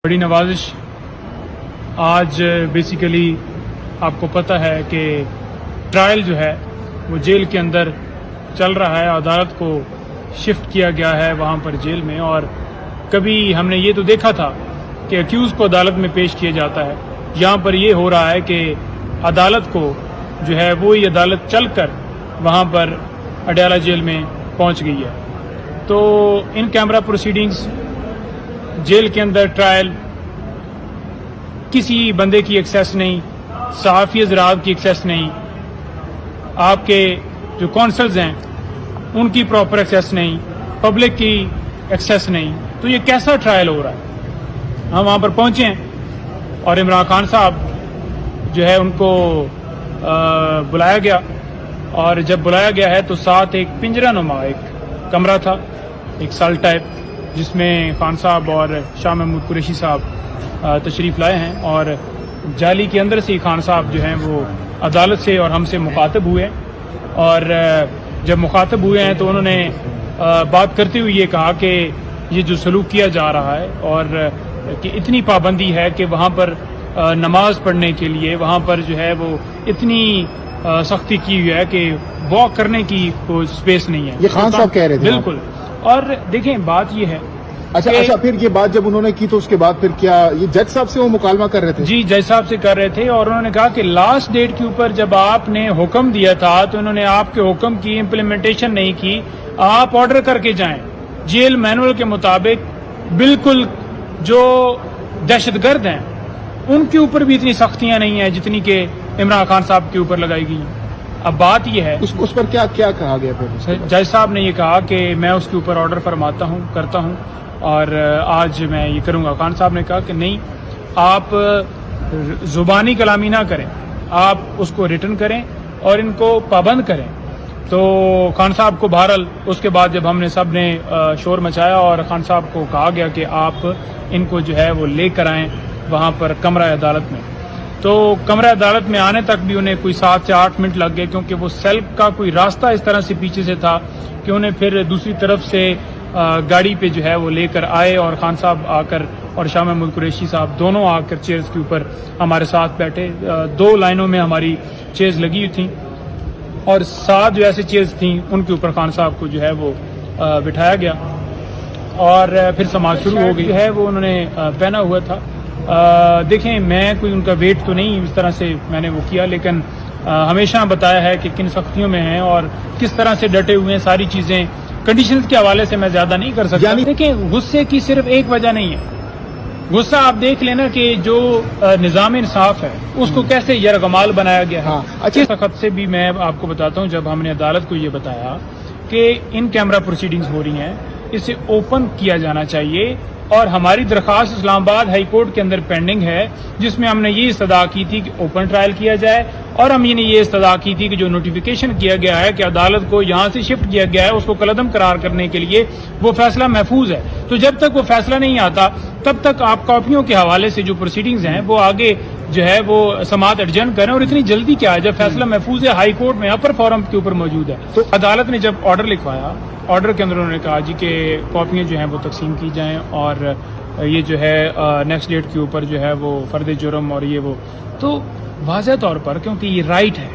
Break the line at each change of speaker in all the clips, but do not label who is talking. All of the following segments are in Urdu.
بڑی نوازش آج بیسیکلی آپ کو پتہ ہے کہ ٹرائل جو ہے وہ جیل کے اندر چل رہا ہے. عدالت کو شفٹ کیا گیا ہے وہاں پر جیل میں, اور کبھی ہم نے یہ تو دیکھا تھا کہ ایکیوز کو عدالت میں پیش کیا جاتا ہے. یہاں پر یہ ہو رہا ہے کہ عدالت کو جو ہے وہی عدالت چل کر وہاں پر اڈیالہ جیل میں پہنچ گئی ہے. تو ان کیمرہ پروسیڈنگز, جیل کے اندر ٹرائل, کسی بندے کی ایکسیس نہیں, صحافی حضرات کی ایکسیس نہیں, آپ کے جو کونسلز ہیں ان کی پراپر ایکسیس نہیں, پبلک کی ایکسیس نہیں. تو یہ کیسا ٹرائل ہو رہا ہے؟ ہم وہاں پر پہنچے ہیں اور عمران خان صاحب جو ہے ان کو بلایا گیا, اور جب بلایا گیا ہے تو ساتھ ایک پنجرہ نما ایک کمرہ تھا, ایک سیل ٹائپ, جس میں خان صاحب اور شاہ محمود قریشی صاحب تشریف لائے ہیں. اور جالی کے اندر سے ہی خان صاحب جو ہیں وہ عدالت سے اور ہم سے مخاطب ہوئے, اور جب مخاطب ہوئے ہیں تو انہوں نے بات کرتے ہوئے یہ کہا کہ یہ جو سلوک کیا جا رہا ہے اور کہ اتنی پابندی ہے کہ وہاں پر نماز پڑھنے کے لیے وہاں پر جو ہے وہ اتنی سختی کی ہوئی ہے کہ واک کرنے کی کوئی اسپیس نہیں ہے.
یہ خان صاحب کہہ رہے تھے.
بالکل. اور دیکھیں بات یہ ہے,
اچھا پھر یہ بات جب انہوں نے کی تو اس کے بعد پھر کیا یہ جج صاحب سے وہ مکالمہ کر رہے تھے؟
جی, جج صاحب سے کر رہے تھے, اور انہوں نے کہا کہ لاسٹ ڈیٹ کے اوپر جب آپ نے حکم دیا تھا تو انہوں نے آپ کے حکم کی امپلیمنٹیشن نہیں کی. آپ آرڈر کر کے جائیں جیل مینول کے مطابق. بالکل جو دہشت گرد ہیں ان کے اوپر بھی اتنی سختیاں نہیں ہیں جتنی کہ عمران خان صاحب کے اوپر لگائی گئی ہیں. اب بات یہ ہے
اس پر کیا کہا گیا پھر؟
جج صاحب نے یہ کہا کہ میں اس کے اوپر آرڈر فرماتا ہوں, کرتا ہوں, اور آج میں یہ کروں گا. خان صاحب نے کہا کہ نہیں, آپ زبانی کلامی نہ کریں, آپ اس کو ریٹن کریں اور ان کو پابند کریں. تو خان صاحب کو بہرحال اس کے بعد جب ہم نے سب نے شور مچایا اور خان صاحب کو کہا گیا کہ آپ ان کو جو ہے وہ لے کر آئیں وہاں پر کمرہ عدالت میں, تو کمرہ عدالت میں آنے تک بھی انہیں کوئی 7 سے 8 منٹ لگ گئے, کیونکہ وہ سیل کا کوئی راستہ اس طرح سے پیچھے سے تھا کہ انہیں پھر دوسری طرف سے گاڑی پہ جو ہے وہ لے کر آئے. اور خان صاحب آ کر اور شاہ محمود قریشی صاحب دونوں آ کر چیئرز کے اوپر ہمارے ساتھ بیٹھے. 2 لائنوں میں ہماری چیئرز لگی ہوئی تھیں, اور 7 جو ایسے چیئرز تھیں ان کے اوپر خان صاحب کو جو ہے وہ بٹھایا گیا, اور پھر سماعت شروع ہو گئی. ہے وہ انہوں نے پہنا ہوا تھا. دیکھیں میں کوئی ان کا ویٹ تو نہیں اس طرح سے میں نے وہ کیا, لیکن ہمیشہ بتایا ہے کہ کن سختیوں میں ہیں اور کس طرح سے ڈٹے ہوئے ہیں. ساری چیزیں کنڈیشنز کے حوالے سے میں زیادہ نہیں کر سکتا. دیکھیں غصے کی صرف ایک وجہ نہیں ہے. غصہ آپ دیکھ لینا کہ جو نظام انصاف ہے اس کو کیسے یرغمال بنایا گیا ہے. اچھا سخت سے بھی میں آپ کو بتاتا ہوں, جب ہم نے عدالت کو یہ بتایا کہ ان کیمرہ پروسیڈنگز ہو رہی ہیں, اسے اوپن کیا جانا چاہیے, اور ہماری درخواست اسلام آباد ہائی کورٹ کے اندر پینڈنگ ہے جس میں ہم نے یہ استدعا کی تھی کہ اوپن ٹرائل کیا جائے, اور ہم نے یہ استدعا کی تھی کہ جو نوٹیفیکیشن کیا گیا ہے کہ عدالت کو یہاں سے شفٹ کیا گیا ہے اس کو کالعدم قرار کرنے کے لیے وہ فیصلہ محفوظ ہے. تو جب تک وہ فیصلہ نہیں آتا تب تک آپ کاپیوں کے حوالے سے جو پروسیڈنگز ہیں وہ آگے جو ہے وہ سماعت ایڈجرن کریں. اور اتنی جلدی کیا ہے جب فیصلہ محفوظ ہے, ہائی کورٹ میں اپر فورم کے اوپر موجود ہے. تو عدالت نے جب آرڈر لکھوایا, آرڈر کے اندر انہوں نے کہا جی کہ کاپیاں جو ہیں وہ تقسیم کی جائیں, اور یہ جو ہے نیکسٹ ڈیٹ کے اوپر جو ہے وہ فرد جرم اور یہ وہ. تو واضح طور پر کیونکہ یہ رائٹ ہے,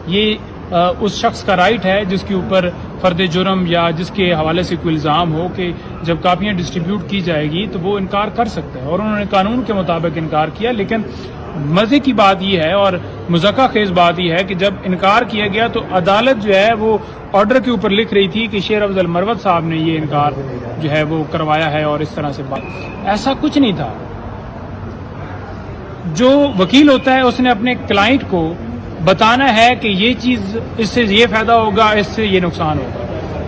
یہ اس شخص کا رائٹ ہے جس کے اوپر فرد جرم یا جس کے حوالے سے کوئی الزام ہو کہ جب کاپیاں ڈسٹریبیوٹ کی جائے گی تو وہ انکار کر سکتا ہے, اور انہوں نے قانون کے مطابق انکار کیا. لیکن مزے کی بات یہ ہے اور مذاکرہ خیز بات یہ ہے کہ جب انکار کیا گیا تو عدالت جو ہے وہ آرڈر کے اوپر لکھ رہی تھی کہ شیر افضل مروت صاحب نے یہ انکار جو ہے وہ کروایا ہے, اور اس طرح سے بات. ایسا کچھ نہیں تھا. جو وکیل ہوتا ہے اس نے اپنے کلائنٹ کو بتانا ہے کہ یہ چیز, اس سے یہ فائدہ ہوگا, اس سے یہ نقصان ہوگا.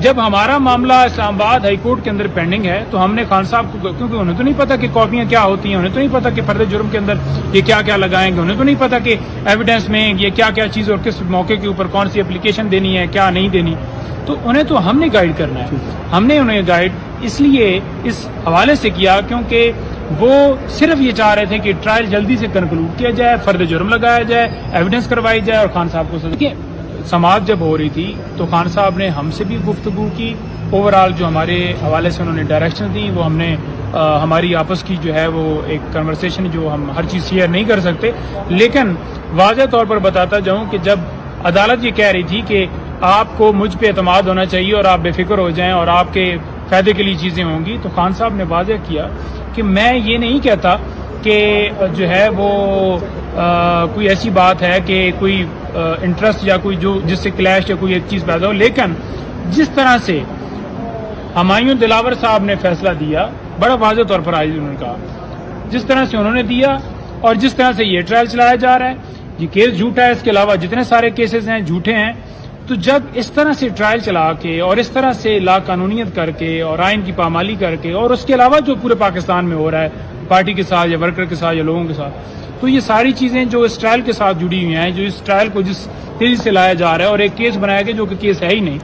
جب ہمارا معاملہ اسلام آباد ہائی کورٹ کے اندر پینڈنگ ہے تو ہم نے خان صاحب کو, کیونکہ انہیں تو نہیں پتا کہ کاپیاں کیا ہوتی ہیں, انہیں تو نہیں پتا کہ فرد جرم کے اندر یہ کیا کیا لگائیں گے, انہیں تو نہیں پتا کہ ایویڈنس میں یہ کیا کیا چیز اور کس موقع کے اوپر کون سی اپلیکیشن دینی ہے کیا نہیں دینی. تو انہیں تو ہم نے گائیڈ کرنا ہے. ہم نے انہیں گائیڈ اس لیے اس حوالے سے کیا کیونکہ وہ صرف یہ چاہ رہے تھے کہ ٹرائل جلدی سے کنکلوڈ کیا جائے, فرد جرم لگایا جائے, ایویڈنس کروائی جائے اور خان صاحب کو سزا. سماعت جب ہو رہی تھی تو خان صاحب نے ہم سے بھی گفتگو کی. اوور آل جو ہمارے حوالے سے انہوں نے ڈائریکشن دی وہ ہم نے ہماری آپس کی جو ہے وہ ایک کنورسیشن جو ہم ہر چیز شیئر نہیں کر سکتے, لیکن واضح طور پر بتاتا جاؤں کہ جب عدالت یہ کہہ رہی تھی کہ آپ کو مجھ پہ اعتماد ہونا چاہیے اور آپ بے فکر ہو جائیں اور آپ کے فائدے کے لیے چیزیں ہوں گی, تو خان صاحب نے واضح کیا کہ میں یہ نہیں کہتا کہ جو ہے وہ کوئی ایسی بات ہے کہ کوئی انٹرسٹ یا کوئی جو جس سے کلیش یا کوئی ایک چیز پیدا ہو, لیکن جس طرح سے ہمایوں دلاور صاحب نے فیصلہ دیا بڑا واضح طور پر آج انہوں نے کہا, جس طرح سے انہوں نے دیا اور جس طرح سے یہ ٹرائل چلایا جا رہا ہے, یہ کیس جھوٹا ہے, اس کے علاوہ جتنے سارے کیسز ہیں جھوٹے ہیں. تو جب اس طرح سے ٹرائل چلا کے اور اس طرح سے لا قانونیت کر کے اور آئین کی پامالی کر کے اور اس کے علاوہ جو پورے پاکستان میں ہو رہا ہے پارٹی کے ساتھ یا ورکر کے ساتھ یا لوگوں کے ساتھ, تو یہ ساری چیزیں جو اس ٹرائل کے ساتھ جڑی ہوئی ہیں, جو اس ٹرائل کو جس تیزی سے لایا جا رہا ہے اور ایک کیس بنایا گیا جو کہ کیس ہے ہی نہیں.